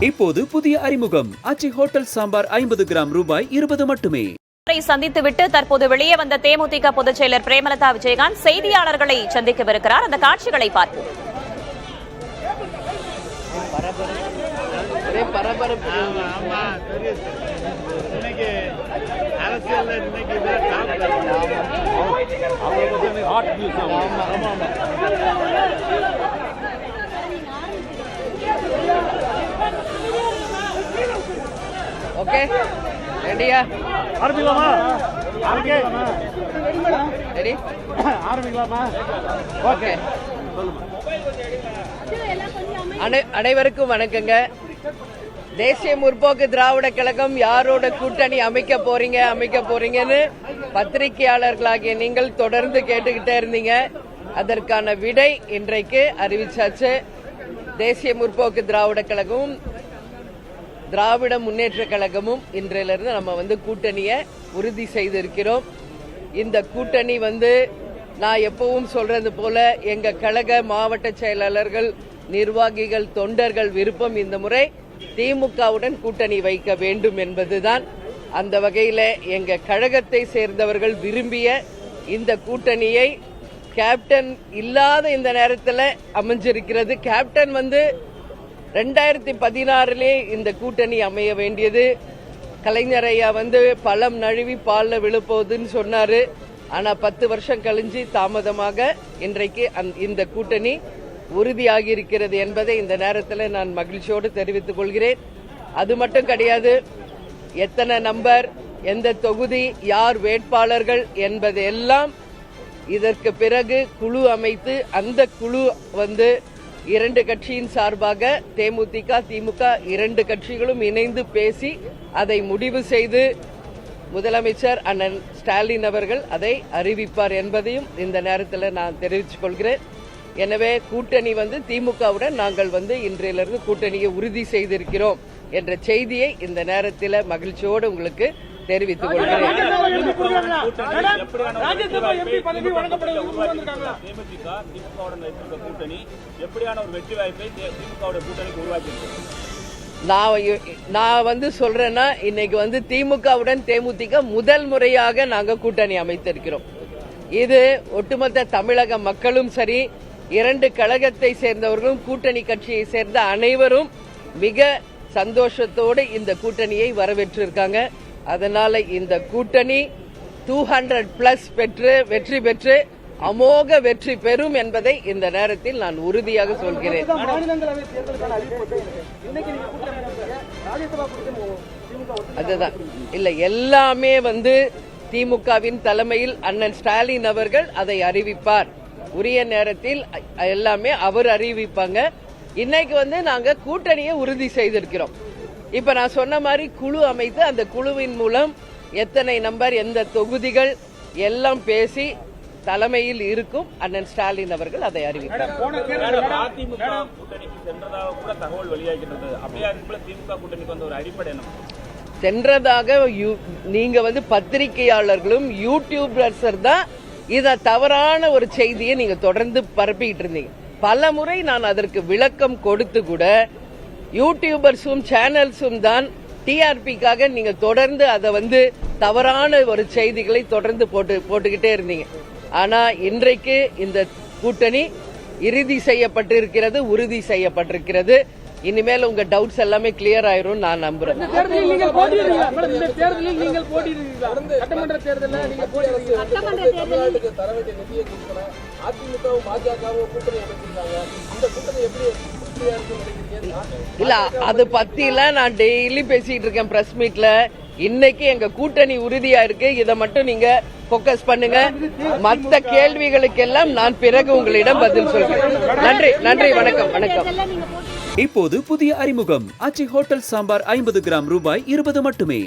இப்போது புதிய அறிமுகம் ஆச்சி ஹோட்டல் சாம்பார் 50 கிராம் ரூபாய் 20 மட்டுமே. சந்தித்துவிட்டு தற்போது வெளியே வந்த தேமுதிக பொதுச் செயலர் பிரேமலதா விஜயகாந்த் செய்தியாளர்களை சந்திக்கவிருக்கிறார். அந்த காட்சிகளை பார்ப்போம். ஓகே ரெடியா? ஆரம்பிக்கலாமா? ரெடி? ஆரம்பிக்கலாமா? ஓகே. அனைவருக்கும் வணக்கங்க. தேசிய முற்போக்கு திராவிட கழகம் யாரோட கூட்டணி அமைக்க போறீங்கன்னு பத்திரிகையாளர்களாகிய நீங்கள் தொடர்ந்து கேட்டுக்கிட்டே இருந்தீங்க. அதற்கான விடை இன்றைக்கு அறிவிச்சாச்சு. தேசிய முற்போக்கு திராவிட கழகமும் திராவிட முன்னேற்ற கழகமும் இன்றையிலிருந்து நம்ம கூட்டணியை உறுதி செய்திருக்கிறோம். இந்த கூட்டணி நான் எப்பவும் சொல்றது போல எங்க கழக மாவட்ட செயலாளர்கள், நிர்வாகிகள், தொண்டர்கள் விருப்பம் இந்த முறை திமுகவுடன் கூட்டணி வைக்க வேண்டும் என்பதுதான். அந்த வகையில் எங்க கழகத்தை சேர்ந்தவர்கள் விரும்பிய இந்த கூட்டணியை கேப்டன் இல்லாத இந்த நேரத்தில் அமைஞ்சிருக்கிறது. கேப்டன் 2016 இந்த கூட்டணி அமைய வேண்டியது. கலைஞர் ஐயா பழம் நழுவி பால்ல விழுப்போகுதுன்னு சொன்னாரு. ஆனா 10 வருஷம் கழிஞ்சு தாமதமாக இன்றைக்கு இந்த கூட்டணி உறுதியாகி இருக்கிறது என்பதை இந்த நேரத்தில் நான் மகிழ்ச்சியோடு தெரிவித்துக் கொள்கிறேன். அது மட்டும் கிடையாது, எத்தனை நம்பர், எந்த தொகுதி, யார் வேட்பாளர்கள் என்பதெல்லாம் இதற்கு பிறகு குழு அமைத்து அந்த குழு இரண்டு கட்சியின் சார்பாக தேமுதிக, திமுக இரண்டு கட்சிகளும் இணைந்து பேசி அதை முடிவு செய்து முதலமைச்சர் அண்ணன் ஸ்டாலின் அவர்கள் அதை அறிவிப்பார் என்பதையும் இந்த நேரத்தில் நான் தெரிவித்துக் கொள்கிறேன். எனவே கூட்டணி திமுகவுடன் நாங்கள் இன்றையிலிருந்து கூட்டணியை உறுதி செய்திருக்கிறோம் என்ற செய்தியை இந்த நேரத்தில் மகிழ்ச்சியோடு உங்களுக்கு தெரிவித்துக் கொள்கிறேன். நான் சொல்றேன்னா இன்னைக்கு திமுகவுடன் தேமுதிக முதல் முறையாக நாங்க கூட்டணி அமைத்திருக்கிறோம். இது ஒட்டுமொத்த தமிழக மக்களும் சரி, இரண்டு கழகத்தை சேர்ந்தவர்களும் கூட்டணி கட்சியை சேர்ந்த அனைவரும் மிக சந்தோஷத்தோடு இந்த கூட்டணியை வரவேற்றிருக்காங்க. அதனால இந்த கூட்டணி 200+ பெற்று வெற்றி பெற்று அமோக வெற்றி பெறும் என்பதை இந்த நேரத்தில் நான் உறுதியாக சொல்கிறேன். அதுதான் இல்ல, எல்லாமே திமுகவின் தலைமையில் அண்ணன் ஸ்டாலின் அவர்கள் அதை அறிவிப்பார். உரிய நேரத்தில் எல்லாமே அவர் அறிவிப்பாங்க. இன்னைக்கு நாங்க கூட்டணியை உறுதி செய்திருக்கிறோம். இப்ப நான் சொன்ன மாதிரி குழு அமைத்து அந்த குழுவின் மூலம் எத்தனை நம்பர், எந்த தொகுதிகள் எல்லாம் பேசி தலைமையில் இருக்கும் அண்ணன் ஸ்டாலின் அவர்கள் அதை அறிவித்தார். சென்றதாக நீங்க பத்திரிகையாளர்களும் யூடியூபர்ஸ் தான் இத தவறான ஒரு செய்தியை நீங்க தொடர்ந்து பரப்பிட்டு இருந்தீங்க. பல முறை நான் அதற்கு விளக்கம் கொடுத்து கூட யூடியூபர்ஸும் சேனல்ஸும் தான் டிஆர்பிக்காக நீங்க தொடர்ந்து அதை தவறான ஒரு செய்திகளை தொடர்ந்து போட்டுக்கிட்டே இருந்தீங்க. ஆனா இன்றைக்கு இந்த கூட்டணி இறுதி செய்யப்பட்டிருக்கிறது, உறுதி செய்யப்பட்டிருக்கிறது. இனிமேல் உங்க டவுட்ஸ் எல்லாமே கிளியர் ஆயிரும் நான் நம்புறேன். இல்ல, அது பத்திலாம் நான் டெய்லி பேசிட்டு இருக்கேன் பிரஸ் மீட்ல. இன்னைக்கு எங்க கூட்டணி உறுதியா இருக்கு. இதை மட்டும் நீங்க போக்கஸ் பண்ணுங்க. மற்ற கேள்விகளுக்கெல்லாம் நான் பிறகு உங்களிடம் பதில் சொல்கிறேன். நன்றி, வணக்கம். இப்போது புதிய அறிமுகம் ஆச்சி ஹோட்டல் சாம்பார் 50 கிராம் ரூபாய் 20 மட்டுமே.